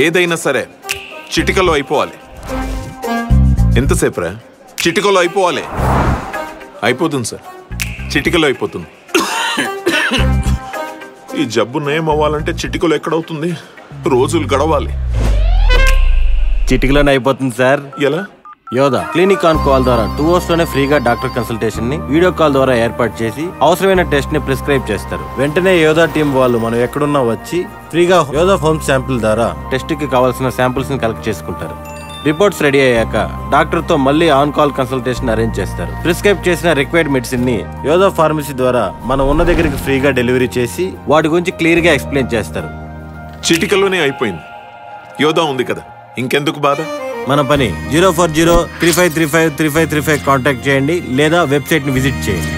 ఏదైనా సరే చిటికలో అయిపోవాలి. ఎంతసేపు రా? చిటికలో అయిపోవాలి. అయిపోతుంది సార్, చిటికలో అయిపోతుంది. ఈ జబ్బు నయం అవ్వాలంటే చిటికలో ఎక్కడవుతుంది? రోజులు గడవాలి. చిటికలోనే అయిపోతుంది సార్. ఎలా? యోధా క్లినిక్ ఆన్ కాల్ ద్వారా 2 hours లోనే ఫ్రీగా డాక్టర్ కన్సల్టేషన్ ని వీడియో కాల్ ద్వారా ఏర్పాటు చేసి అవసరమైన టెస్ట్ ని ప్రిస్క్రైబ్ చేస్తారు. వెంటనే యోధా టీం వాళ్ళు మనం ఎక్కడున్నా వచ్చి ఫ్రీగా యోధా హోమ్ శాంపిల్ ద్వారా టెస్ట్ కి కావాల్సిన శాంపిల్స్ ని కలెక్ట్ చేసుకుంటారు. రిపోర్ట్స్ రెడీ అయ్యాక డాక్టర్ తో మళ్ళీ ఆన్ కాల్ కన్సల్టేషన్ అరేంజ్ చేస్తారు. ప్రిస్క్రైబ్ చేసిన రిక్వైర్డ్ మెడిసిన్ ని యోధా ఫార్మసీ ద్వారా మనం ఉన్న దగ్గరికి ఫ్రీగా డెలివరీ చేసి వాటి గురించి క్లియర్ గా ఎక్స్ప్లెయిన్ చేస్తారు. చిటికలోనే అయిపోయింది. యోధా ఉంది కదా, ఇంకెందుకు బాధ? మన పని 04035353535 కాంటాక్ట్ చేయండి లేదా వెబ్సైట్ ని విజిట్ చేయండి.